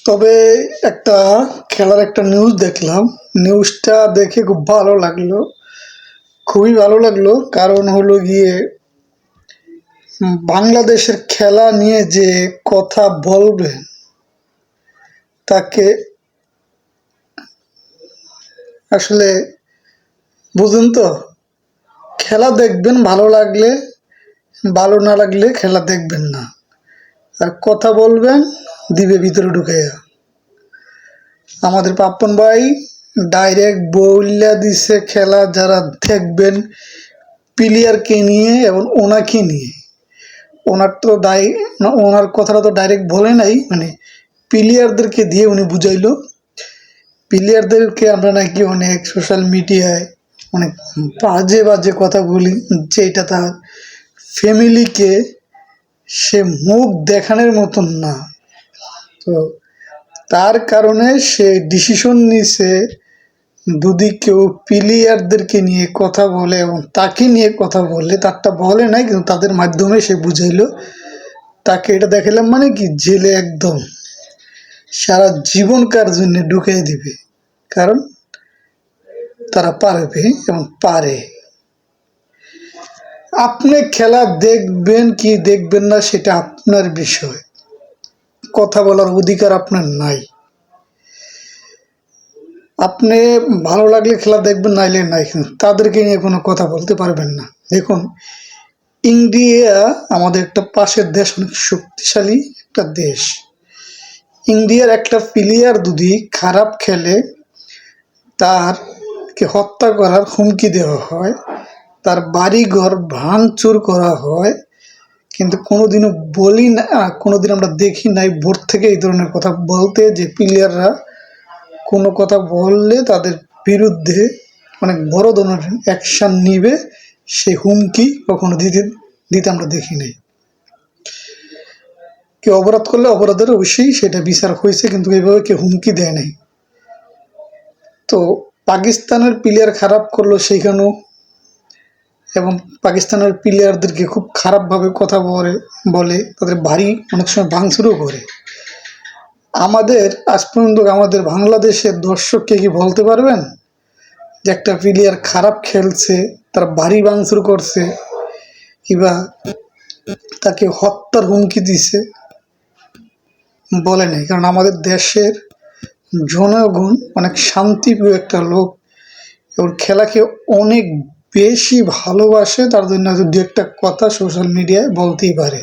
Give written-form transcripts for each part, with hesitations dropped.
তবে একটা খেলার একটা নিউজ দেখলাম। নিউজটা দেখে খুব ভালো লাগলো, খুবই ভালো লাগলো। কারণ হলো গিয়ে বাংলাদেশের খেলা নিয়ে যে কথা বলবেন তাকে আসলে বুঝুন তো, খেলা দেখবেন ভালো লাগলে, ভালো না লাগলে খেলা দেখবেন না। আর কথা বলবেন দিবে ভিতরে ঢুকাইয়া। আমাদের পাপ্পন ভাই ডাইরেক্ট বইলা দিছে খেলা যারা দেখবেন প্লেয়ারকে নিয়ে এবং ওনাকে নিয়ে। ওনার তো ওনার কথাটা তো ডাইরেক্ট বলে নাই, মানে প্লেয়ারদেরকে দিয়ে উনি বুঝাইলো। প্লেয়ারদেরকে আমরা নাকি অনেক সোশ্যাল মিডিয়ায় অনেক বাজে বাজে কথা বলি, যেটা তার ফ্যামিলিকে সে মুখ দেখানোর মতন না। তো তার কারণে সে ডিসিশন নিছে যদি কেউ প্লেয়ারদেরকে নিয়ে কথা বলে এবং তাকে নিয়ে কথা বলে, তারটা বলে নাই কিন্তু তাদের মাধ্যমে সে বুঝাইলো তাকে। এটা দেখালাম মানে কি, জেলে একদম সারা জীবনকার জন্য ঢুকিয়ে দিবে। কারণ তারা পারবে এবং পারে। আপনি খেলা দেখবেন কি দেখবেন না সেটা আপনার বিষয়, কথা বলার অধিকার আপনার নাই। আপনি ভালো লাগলে খেলা দেখবেন, নাইলে নাই, কিন্তু তাদেরকে নিয়ে কোনো কথা বলতে পারবেন না। দেখুন, ইন্ডিয়া আমাদের একটা পাশের দেশ, অনেক শক্তিশালী একটা দেশ। ইন্ডিয়ার একটা প্লেয়ার যদি খারাপ খেলে তারকে হত্যা করার হুমকি দেওয়া হয়, তার বাড়িঘর ভাঙচুর করা হয়। কিন্তু কোনোদিনও বলি না, কোনোদিন আমরা দেখি নাই বোর্ড থেকে এই ধরনের কথা বলতে, যে প্লেয়াররা কোনো কথা বললে তাদের বিরুদ্ধে অনেক বড় ধরনের অ্যাকশান নিবে, সেই হুমকি কখনো দিতে আমরা দেখি নাই। কেউ অপরাধ করলে অপরাধের অবশ্যই সেটা বিচার হয়েছে, কিন্তু এইভাবে কেউ হুমকি দেয় নাই। তো পাকিস্তানের প্লেয়ার খারাপ করলো সেইখানেও, এবং পাকিস্তানের প্লেয়ারদেরকে খুব খারাপভাবে কথা বলে তাদের বাড়ি অনেক সময় ভাঙচুরও করে। আমাদের আজ পর্যন্ত আমাদের বাংলাদেশের দর্শককে কি বলতে পারবেন যে একটা প্লেয়ার খারাপ খেলছে, তার বাড়ি ভাঙচুর করছে, কিংবা তাকে হত্যার হুমকি দিছে? বলে নাই। কারণ আমাদের দেশের জনগণ অনেক শান্তিপ্রিয় একটা লোক এবং খেলাকে অনেক বেশি ভালোবাসে। তার জন্য দু একটা কথা সোশ্যাল মিডিয়ায় বলতেই পারে।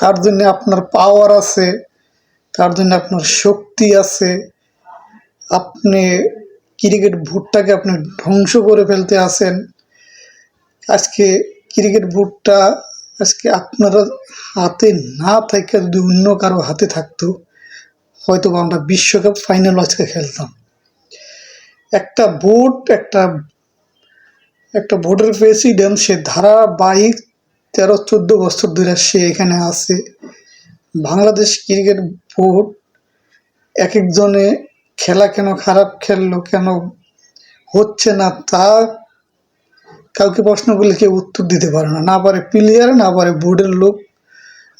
তার জন্য আপনার পাওয়ার আছে, তার জন্য আপনার শক্তি আছে। আপনি ক্রিকেট বোর্ডটাকে আপনি ধ্বংস করে ফেলতে আসেন। আজকে ক্রিকেট বোর্ডটা আজকে আপনারা হাতে না থেকে যদি অন্য কারো হাতে থাকতো, হয়তো আমরা বিশ্বকাপ ফাইনাল আজকে খেলতাম। একটা বোর্ড, একটা বোর্ডের প্রেসিডেন্ট, সে ধারাবাহিক 13-14 বছর ধরে সে এখানে আছে। বাংলাদেশ ক্রিকেট বোর্ড এক একজনে খেলা কেন খারাপ খেললো, কেন হচ্ছে না, তা কাউকে প্রশ্ন করলে কেউ উত্তর দিতে পারে না। না পারে প্লেয়ার, না পারে বোর্ডের লোক,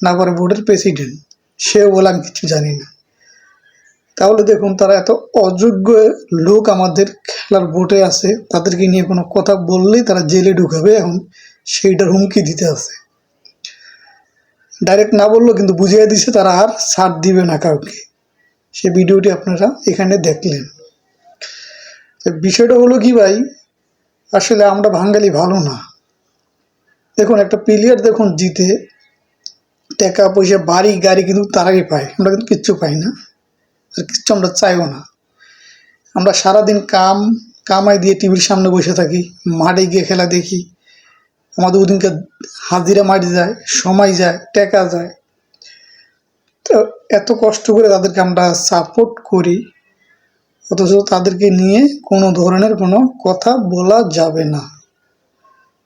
না পারে বোর্ডের প্রেসিডেন্ট। সেও বলে আমি কিছু জানি না। তাহলে দেখুন, তারা এত অযোগ্য লোক আমাদের খেলার বোর্ডে আছে, তাদেরকে নিয়ে কোনো কথা বললেই তারা জেলে ঢুকাবে, এখন সেইটার হুমকি দিতে আছে। ডাইরেক্ট না বললো কিন্তু বুঝিয়ে দিছে তারা আর ছাড় দিবে না কাউকে। সে ভিডিওটি আপনারা এখানে দেখলেন। বিষয়টা হলো কি ভাই, আসলে আমরা বাঙালি ভালো না। দেখুন, একটা প্লেয়ার দেখুন জিতে টাকা পয়সা বাড়ি গাড়ি কিন্তু তারাই পায়, আমরা কিন্তু কিচ্ছু পাই না, আর কিচ্ছু আমরা চাইও না। আমরা সারাদিন কামাই দিয়ে টিভির সামনে বসে থাকি, মাঠে গিয়ে খেলা দেখি। আমাদের ওদিনকে হাজিরা মারি যায়, সময় যায়, টাকা যায়। তো এত কষ্ট করে তাদেরকে আমরা সাপোর্ট করি, অথচ তাদেরকে নিয়ে কোনো ধরনের কোনো কথা বলা যাবে না।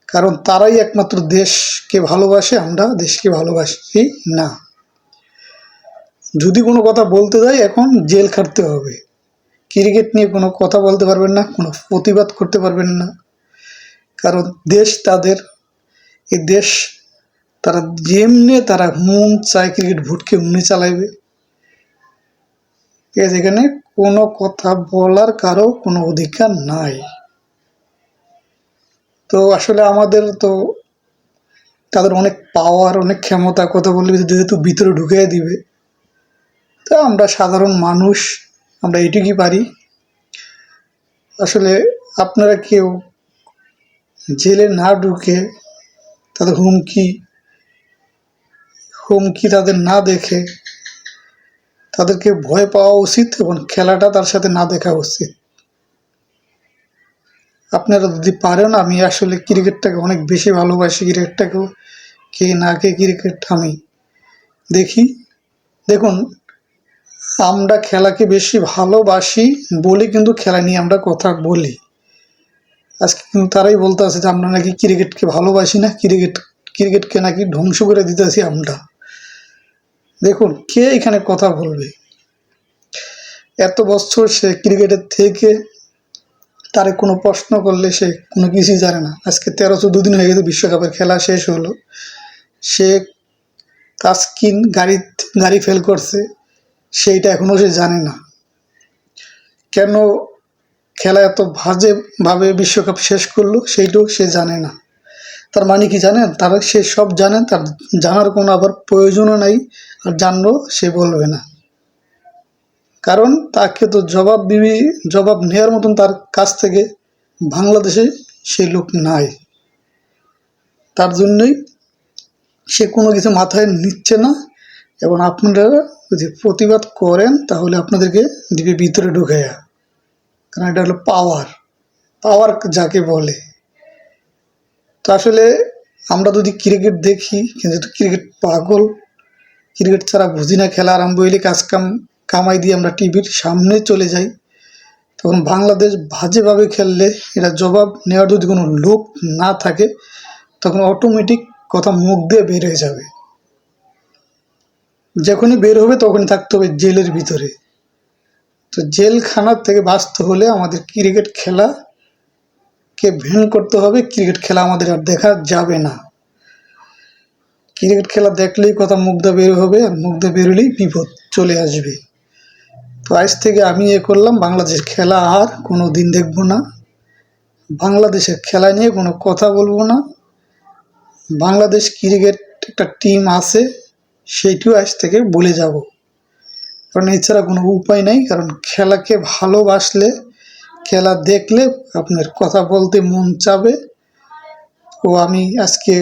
কারণ তারাই একমাত্র দেশকে ভালোবাসে, আমরা দেশকে ভালোবাসি না। যদি কোনো কথা বলতে যাই এখন জেল খাটতে হবে। ক্রিকেট নিয়ে কোনো কথা বলতে পারবেন না, কোনো প্রতিবাদ করতে পারবেন না। কারণ দেশ তাদের, এই দেশ তারা যেমনি তারা মন চায় ক্রিকেট বোর্ডকে অমনি চালাইবে। ঠিক আছে, এখানে কোনো কথা বলার কারো কোনো অধিকার নাই। তো আসলে আমাদের তো তাদের অনেক পাওয়ার, অনেক ক্ষমতা, কথা বললে যেহেতু ভিতরে ঢুকিয়ে দিবে। তো আমরা সাধারণ মানুষ, আমরা এটুকুই পারি। আসলে আপনারা কেউ জেলে না ঢুকে তাদের হুমকি হুমকি তাদের না দেখে তাদেরকে ভয় পাওয়া উচিত এবং খেলাটা তার সাথে না দেখা উচিত। আপনারা যদি পারেন, আমি আসলে ক্রিকেটটাকে অনেক বেশি ভালোবাসি, ক্রিকেটটাকেও কে না কে ক্রিকেট আমি দেখি। দেখুন, আমরা খেলাকে বেশি ভালোবাসি বলে কিন্তু খেলা নিয়ে আমরা কথা বলি। আজকে কিন্তু তারাই বলতে আছে যে আমরা নাকি ক্রিকেটকে ভালোবাসি না, ক্রিকেটকে নাকি ধ্বংস করে দিতেছি আমরা। দেখুন, কে এখানে কথা বলবে? এত বছর সে ক্রিকেটের থেকে, তারে কোনো প্রশ্ন করলে সে কোনো কিছুই জানে না। আজকে 13-14 দিন হয়ে গেছে বিশ্বকাপের খেলা শেষ হলো, সে তাসকিন গাড়ি ফেল করছে, সেইটা এখনও সে জানে না। কেন খেলা এত বাজেভাবে বিশ্বকাপ শেষ করলো সেইটাও সে জানে না। তার মানে কি জানেন? তারা সে সব জানেন, তার জানার কোনো আবার প্রয়োজনও নাই, আর জানলেও সে বলবে না। কারণ তাকে তো জবাব নেওয়ার মতন তার কাছ থেকে বাংলাদেশে সেই লোক নাই। তার জন্যই সে কোনো কিছু মাথায় নিচ্ছে না। এবং আপনারা যদি প্রতিবাদ করেন তাহলে আপনাদেরকে দিবে ভিতরে ঢুকাইয়া। কারণ এটা হলো পাওয়ার যাকে বলে। তো আসলে আমরা যদি ক্রিকেট দেখি, কিন্তু ক্রিকেট পাগল, ক্রিকেট ছাড়া বুঝি না, খেলা আরম্ভ হইলে কামাই দিয়ে আমরা টিভির সামনে চলে যাই। তখন বাংলাদেশ বাজেভাবে খেললে এটা জবাব নেওয়ার যদি কোনো লোক না থাকে, তখন অটোমেটিক কথা মুখ দিয়ে বের হয়ে যাবে। যখনই বের হবে তখনই থাকতে হবে জেলের ভিতরে। তো জেলখানার থেকে বাঁচতে হলে আমাদের ক্রিকেট খেলাকে ব্যান করতে হবে। ক্রিকেট খেলা আমাদের আর দেখা যাবে না। ক্রিকেট খেলা দেখলেই কথা মুখ দিয়ে বের হবে, আর মুখ দিয়ে বেরোলেই বিপদ চলে আসবে। তো আজ থেকে আমি করলাম, বাংলাদেশের খেলা আর কোনো দিন দেখব না, বাংলাদেশের খেলা নিয়ে কোনো কথা বলবো না। বাংলাদেশ ক্রিকেট একটা টিম আছে, সেইটিও আজ থেকে বলে যাব। কারণ এছাড়া কোনো উপায় নাই। কারণ খেলাকে ভালোবাসলে, খেলা দেখলে আপনার কথা বলতে মন চাবে। ও আমি আজকে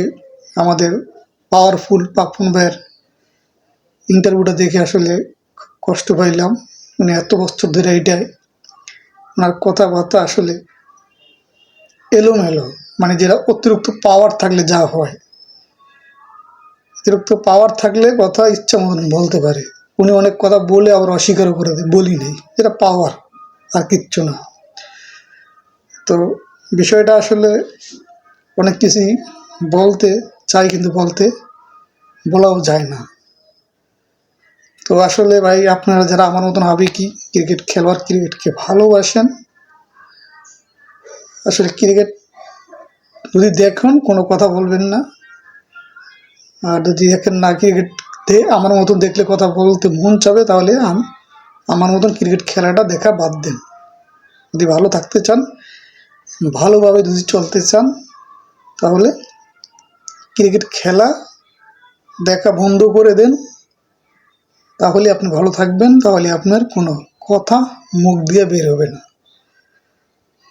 আমাদের পাওয়ারফুল পাপ্পন ভাইয়ের ইন্টারভিউটা দেখে আসলে কষ্ট পাইলাম। উনি এত বছর ধরে এইটাই, ওনার কথাবার্তা আসলে এলোমেলো, মানে যেটা অতিরিক্ত পাওয়ার থাকলে যা হয়, অতিরিক্ত পাওয়ার থাকলে কথা ইচ্ছা মতন বলতে পারে। উনি অনেক কথা বলে আবার অস্বীকারও করে দেয়, বলি নেই, এটা পাওয়ার, আর কিচ্ছু না। তো বিষয়টা আসলে অনেক কিছুই বলতে চাই, কিন্তু বলাও যায় না। তো আসলে ভাই, আপনারা যারা আমার মতন আবেগী ক্রিকেট খেলোয়াড়, ক্রিকেটকে ভালোবাসেন, আসলে ক্রিকেট যদি দেখেন কোনো কথা বলবেন না। আর যদি দেখেন না ক্রিকেট আমার মতন দেখলে কথা বলতে মন চাবে, তাহলে আমার মতন ক্রিকেট খেলাটা দেখা বাদ দেন। যদি ভালো থাকতে চান, ভালোভাবে যদি চলতে চান, তাহলে ক্রিকেট খেলা দেখা বন্ধ করে দেন। তাহলে আপনি ভালো থাকবেন, তাহলে আপনার কোনো কথা মুখ দিয়ে বের হবে না।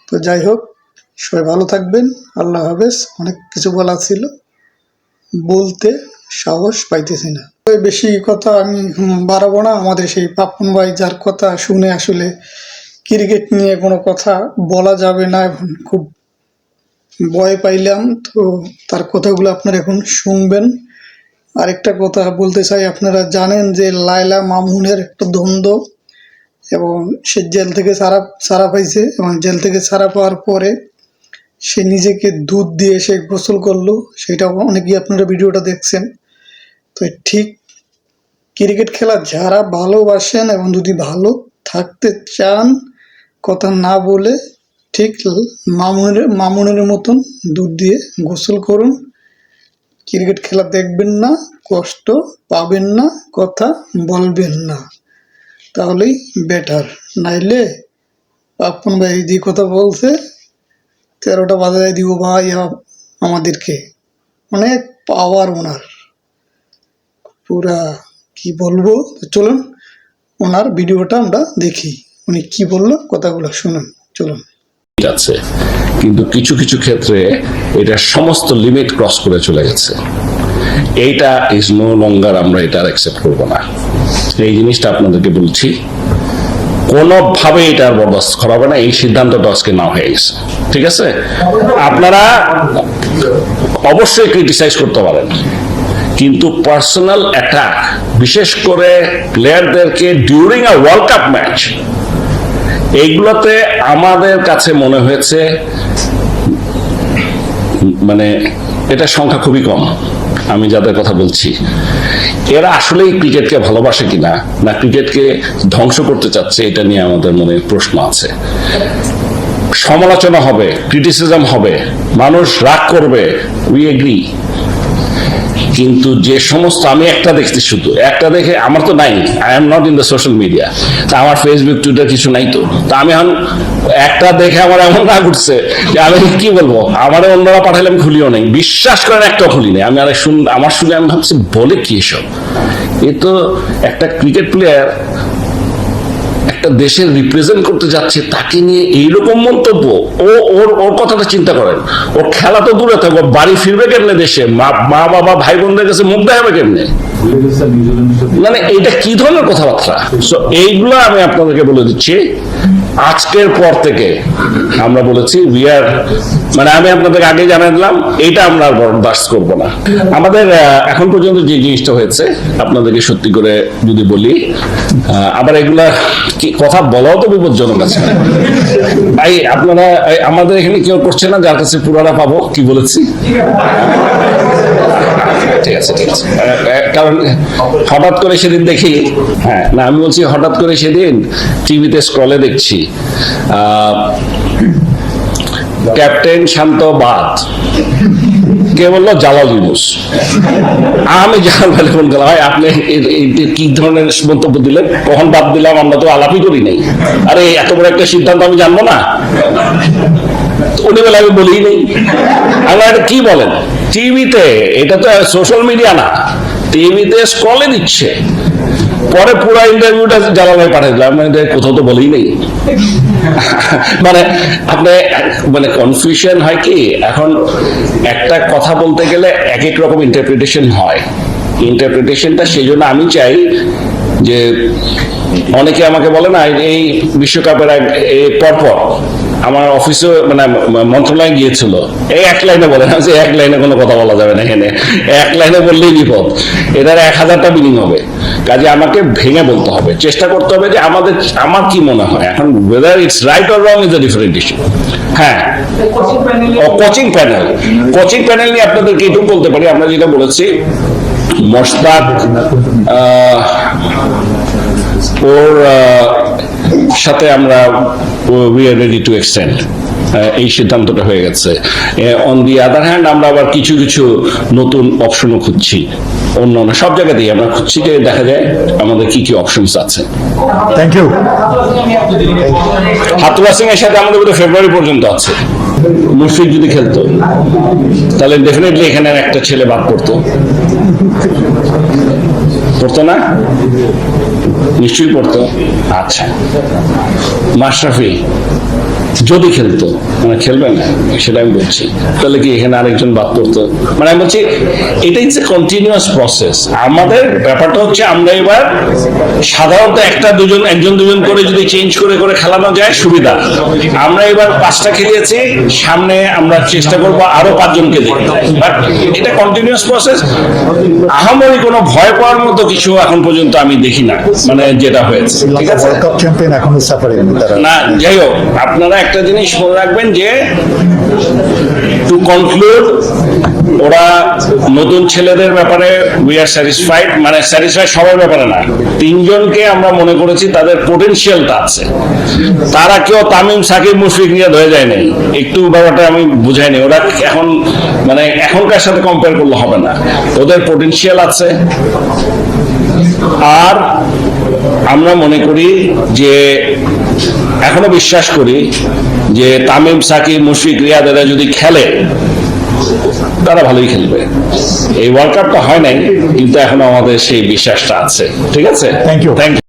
তো যাই হোক, সবাই ভালো থাকবেন। আল্লাহ হাফেজ। অনেক কিছু বলা ছিল, বলতে সাহস পাইতেছি না। বেশি কথা আমি বাড়াবো না। আমাদের সেই পাপ্পন ভাই, যার কথা শুনে আসলে ক্রিকেট নিয়ে কোনো কথা বলা যাবে না, এখন খুব ভয় পাইলাম। তো তার কথাগুলো আপনারা এখন শুনবেন। আরেকটা কথা বলতে চাই, আপনারা জানেন যে লায়লা মামুনের একটা দ্বন্দ্ব, এবং সে জেল থেকে ছাড়া পাইছে, এবং জেল থেকে ছাড়া পাওয়ার পরে সে নিজেকে দুধ দিয়ে সে গোসল করলো। সেটা অনেকেই আপনারা ভিডিওটা দেখছেন। তো ঠিক ক্রিকেট খেলা যারা ভালোবাসেন এবং যদি ভালো থাকতে চান, কথা না বলে ঠিক মামুনের মতন দুধ দিয়ে গোসল করুন। ক্রিকেট খেলা দেখবেন না, কষ্ট পাবেন না, কথা বলবেন না। তাহলেই বেটার, নাইলে পাপ্পন ভাই যে কথা বলছে 13টা বাজায় দিব ভাই আমাদেরকে, অনেক পাওয়ার ওনার, পুরা কি বলবো। চলুন ওনার ভিডিওটা আমরা দেখি, উনি কি বললো কথাগুলো শুনুন, চলুন। আছে, কিন্তু কিছু কিছু ক্ষেত্রে এটা সমস্ত লিমিট ক্রস করে চলে গেছে। এইটা ইজ নো লঙ্গার, আমরা এটা অ্যাকসেপ্ট করবো না। এই জিনিসটা আপনাদেরকে বলছি, কোনোভাবে এটা আর বরদাস্ত করা হবে না। এই সিদ্ধান্তটা আজকে না হয়ে গেছে, ঠিক আছে? আপনারা অবশ্যই ক্রিটিসাইজ করতে পারেন, কিন্তু পার্সোনাল অ্যাটাক, বিশেষ করে প্লেয়ারদেরকে during a world cup match, এইগুলোতে আমাদের কাছে মনে হয়েছে মানে এটা সংখ্যা খুবই কম। আমি যাদের কথা বলছি এরা আসলেই ক্রিকেটকে ভালোবাসে কিনা, না ক্রিকেটকে ধ্বংস করতে চাচ্ছে, এটা নিয়ে আমাদের মনে প্রশ্ন আছে। সমালোচনা হবে, ক্রিটিসিজম হবে, মানুষ রাগ করবে, উই এগ্রি, কিন্তু যে সমস্ত, আমি একটা দেখছি, শুধু একটা দেখে আমার তো নাই, I am not in the social media, তা আমার ফেসবুক টুইটার কিছু নাই, তো তা আমি এখন একটা দেখে আমার এমন রাগ উঠছে যে আমি কি বলবো, আমার অন্যরা পাঠালে আমি খুলিও নেই, বিশ্বাস করেন একটাও খুলি নেই। আমি আর আমার শুনে আমি ভাবছি বলে কি এসব, এ তো একটা ক্রিকেট প্লেয়ার একটা দেশের রিপ্রেজেন্ট করতে যাচ্ছে, তাকে নিয়ে এইরকম মন্তব্য। ওর কথাটা চিন্তা করেন, ওর খেলা তো দূরে থাকবো, বাড়ি ফিরবে কেমনে দেশে, মা বাবা ভাই বোনদের কাছে মুখ দেখাবে কেমনে, মানে এইটা কি ধরনের কথাবার্তা। এইগুলো আমি আপনাদেরকে বলে দিচ্ছি, আজকের পর থেকে আমরা বলেছি মানে আমি আপনাদের আগে জানিয়ে দিলাম, এইটা আমরা বরদাস্ত করবো না। আমাদের এখন পর্যন্ত যে জিনিসটা হয়েছে আপনাদেরকে সত্যি করে যদি বলি, আবার এগুলা কি কথা বলাও তো বিপজ্জনক আছে। ভাই আপনারা আমাদের এখানে কেউ করছে না যার কাছে পুরাটা পাবো, কি বলেছি? ঠিক আছে, ঠিক আছে। কারণ হঠাৎ করে সেদিন দেখি, হ্যাঁ না আমি বলছি হঠাৎ করে সেদিন টিভিতে স্ক্রলে দেখছি ক্যাপ্টেন শান্ত বাদ, কে বললো? জালাল ইউনুস। আমি জালাল ভাই ফোন করলাম, ভাই আপনি কি ধরনের মন্তব্য দিলেন, কখন বাদ দিলাম, আমরা তো আলাপই করি নাই, আরে এত বড় একটা সিদ্ধান্ত আমি জানবো না? উনি বলে আমি বলি নেই। আমরা কি বলেন টিভিতে, এটা তো সোশ্যাল মিডিয়া না, টিভিতে স্ক্রলে দিচ্ছে, পরে পুরো ইন্টারভিউটা জালাল ভাই পাঠিয়ে দিলাম, মানে কোথাও তো বলেই নেই। মানে আপনি মানে কনফিউশন হয় কি, এখন একটা কথা বলতে গেলে এক এক রকম ইন্টারপ্রিটেশন হয়। ইন্টারপ্রিটেশনটা সেই জন্য আমি চাই যে অনেকে আমাকে বলে না, এই বিশ্বকাপের পরপর আমার অফিসে মানে মন্ত্রণালয়ে গিয়েছিল, এই এক লাইনে বলে না যে এক লাইনে কোনো কথা বলা যাবে না, এখানে এক লাইনে বললেই বিপদ, এটার 1000টা মিনিং হবে। কাজে আমাকে ভেঙে বলতে হবে, চেষ্টা করতে হবে যে আমার কি মনে হয় এখন, whether it's right or wrong is a different issue. হ্যাঁ, কোচিং প্যানেল নিয়ে আপনাদেরকে এটুকু বলতে পারি, আমরা যেটা বলেছি মোশতাক ওর সাথে আমরা we are ready to extend, এই সিদ্ধান্তটা হয়ে গেছে। অন দি আদার হ্যান্ড আমরা আবার কিছু কিছু নতুন অপশনও খুঁজছি, অন্যান্য সব জায়গাতেই আমরা খুঁজছি, যে দেখা যায় আমাদের কি কি অপশনস আছে। Thank you. হাতুরা সিং এর সাথে আমাদের বোধহয় ফেব্রুয়ারি পর্যন্ত আছে। মুশফিক যদি খেলতো তাহলে ডেফিনেটলি এখানে একটা ছেলে বাদ পড়তো না? নিশ্চয়ই পড়তো। আচ্ছা, মাশরাফি যদি খেলতো, মানে খেলবে না সেটা আমি বলছি, তাহলে কি এখানে আরেকজন বাদ পড়তো? মানে আমি বলছি এটা ইটস এ কন্টিনিউয়াস প্রসেস। আমাদের ব্যাপারটা হচ্ছে আমরা এবার সাধারণত একজন দুজন করে যদি চেঞ্জ করে করে খেলানো যায় সুবিধা। আমরা এবার 5টা খেলিয়েছি, সামনে আমরা চেষ্টা করবো আরো 5 জনকে দিতে, বাট এটা কন্টিনিউয়াস প্রসেস। আহামরি কোনো ভয় পাওয়ার মতো কিছু এখন পর্যন্ত আমি দেখি না, মানে যেটা হয়েছে। ঠিক আছে, ওয়ার্ল্ড কাপ চ্যাম্পিয়ন এখনো সাফারিং না, যাই হোক আপনারা একটা জিনিস মনে রাখবেন যে টু কনক্লুড, ওরা নতুন ছেলেদের ব্যাপারে উই আর স্যাটিসফাইড, মানে স্যাটিসফাইড সবার ব্যাপারে না, 3 জনকে আমরা মনে করেছি তাদের পোটেনশিয়ালটা আছে। তারা কেউ তামিম সাকিব মুশফিক নিয়ে ধরে যায় নাই, একটু ব্যাপারটা আমি বুঝাইনি। ওরা এখন মানে এখনকার সাথে কম্পেয়ার করলে হবে না, ওদের পোটেনশিয়াল আছে। আর আমরা মনে করি যে এখনো বিশ্বাস করি যে তামিম, সাকিব, মুশফিক, রিয়াদ এরা যদি খেলে তারা ভালোই খেলবে। এই ওয়ার্ল্ড কাপটা হয় নাই, কিন্তু এখনো আমাদের সেই বিশ্বাসটা আছে। ঠিক আছে, Thank you. Thank you.